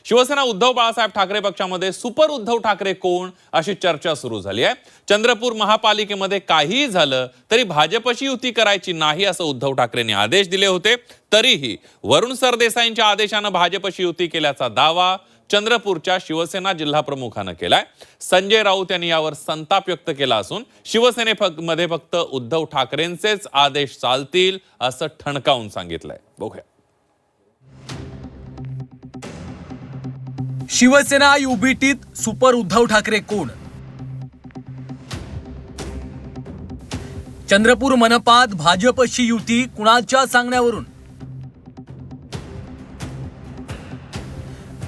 शिवसेना उद्धव बाळासाहेब ठाकरे पक्षामध्ये सुपर उद्धव ठाकरे कोण अशी चर्चा सुरू झाली आहे। चंद्रपूर महापालिकेमध्ये काहीही झालं तरी भाजपशी युती करायची नाही असं उद्धव ठाकरेंनी आदेश दिले होते। तरीही वरुण सरदेसाईंच्या आदेशानं भाजपशी युती केल्याचा दावा चंद्रपूरच्या शिवसेना जिल्हा प्रमुखानं केलाय। संजय राऊत यांनी यावर संताप व्यक्त केला असून शिवसेनेमध्ये फक्त उद्धव ठाकरेंचेच आदेश चालतील असं ठणकावून सांगितलंय। बघूया। शिवसेना युबीटीत सुपर उद्धव ठाकरे कोण? चंद्रपूर मनपात भाजपशी युती कुणाच्या सांगण्यावरून?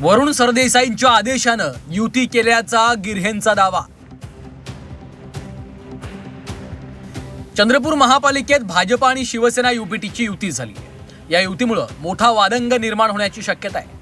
वरुण सरदेसाईंच्या आदेशानं युती केल्याचा गिऱ्हेंचा दावा। चंद्रपूर महापालिकेत भाजप आणि शिवसेना युबीटीची युती झाली। या युतीमुळे मोठा वादंग निर्माण होण्याची शक्यता आहे।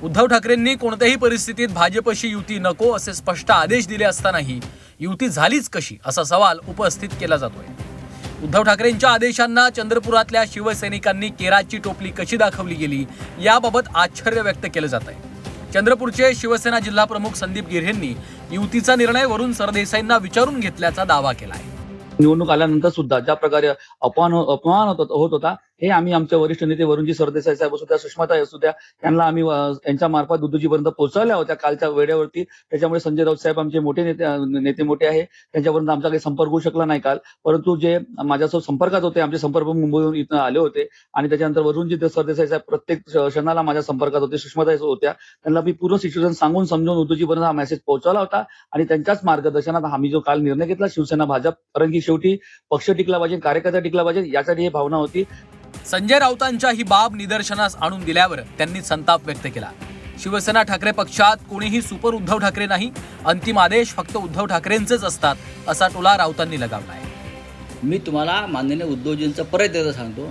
उद्धव ठाकरेंनी कोणत्याही परिस्थितीत भाजपशी युती नको असे स्पष्ट आदेश दिले असतानाही युती झालीच कशी असा सवाल उपस्थित केला जातोय। उद्धव ठाकरेंच्या आदेशांना चंद्रपुरातल्या शिवसैनिकांनी केराची टोपली कशी दाखवली गेली याबाबत आश्चर्य व्यक्त केलं जात आहे। चंद्रपूरचे शिवसेना जिल्हा प्रमुख संदीप गिऱ्हेंनी युतीचा निर्णय वरुण सरदेसाईंना विचारून घेतल्याचा दावा केला आहे। निवडणूक आल्यानंतर सुद्धा ज्या प्रकारे अपमान होत होता हे आम्ही आमच्या वरिष्ठ नेते वरुणजी सरदेसाई साहेब असू द्या, सुषमाताई असू द्या, त्यांना आम्ही यांच्या मार्फत उद्धवजीपर्यंत पोहोचवल्या होत्या कालच्या वेळेवरती। त्याच्यामुळे संजय राऊत साहेब आमचे मोठे नेते मोठे आहे, त्यांच्यापर्यंत आमचा काही संपर्क होऊ शकला नाही काल। परंतु जे माझ्यासोबत संपर्कात होते, आमचे संपर्क मुंबईहून इथं आले होते आणि त्याच्यानंतर वरुणजी सरदेसाई साहेब प्रत्येक क्षणाला माझ्या संपर्कात होते, सुषमाताई होत्या, त्यांना मी पूर्ण सिच्युएशन सांगून समजून उद्धवजीपर्यंत हा मेसेज पोहोचवला होता आणि त्यांच्याच मार्गदर्शनात आम्ही जो काल निर्णय घेतला शिवसेना भाजप, कारण की शेवटी पक्ष टिकला पाहिजे, कार्यकर्ता टिकला पाहिजे यासाठी ही भावना होती। संजय राऊतांच्या ही बाब निदर्शनास आणून दिल्यावर त्यांनी संताप व्यक्त केला। शिवसेना ठाकरे पक्षात कोणीही सुपर उद्धव ठाकरे नाही, अंतिम आदेश फक्त उद्धव ठाकरेंचेच असतात असा टोला राऊतांनी लगावलाय। मी तुम्हाला माननीय उद्धवजींचं परत एकदा सांगतो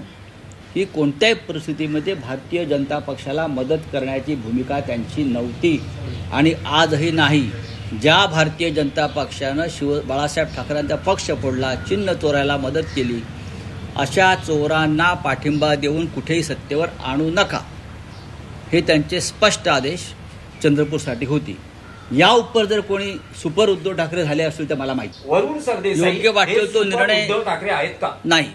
की कोणत्याही परिस्थितीमध्ये भारतीय जनता पक्षाला मदत करण्याची भूमिका त्यांची नव्हती आणि आजही नाही। ज्या भारतीय जनता पक्षानं बाळासाहेब ठाकरेंचा पक्ष फोडला, चिन्ह चोरायला मदत केली, अशा चोरांना पाठिंबा देऊन कुठेही सत्तेवर आणू नका हे त्यांचे स्पष्ट आदेश चंद्रपूरसाठी होती। या उपर जर कोणी सुपर उद्धव ठाकरे झाले असतील तर मला माहिती वरुण सरदेसाई योग्य वाटेल तो निर्णय उद्धव ठाकरे आहेत का? नाही,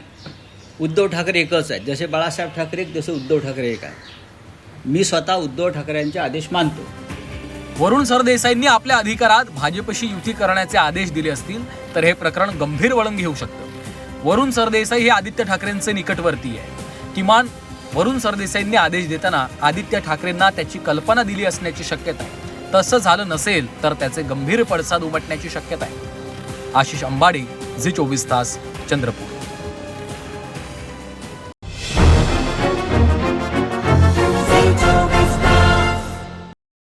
उद्धव ठाकरे एकच आहेत। जसे बाळासाहेब ठाकरे एक, जसे उद्धव ठाकरे एक आहे। मी स्वतः उद्धव ठाकरेंचे आदेश मानतो। वरुण सरदेसाईंनी आपल्या अधिकारात भाजपशी युती करण्याचे आदेश दिले असतील तर हे प्रकरण गंभीर वळण घेऊ शकतं। वरुण सरदेसाई हे आदित्य ठाकरेंचे निकटवर्ती आहे। किमान वरुण सरदेसाईंनी आदेश देताना आदित्य ठाकरेंना त्याची कल्पना दिली असण्याची शक्यता आहे। तसं झालं नसेल तर त्याचे गंभीर पडसाद उमटण्याची शक्यता आहे। आशिष अंबाडी, झी 24 तास, चंद्रपूर।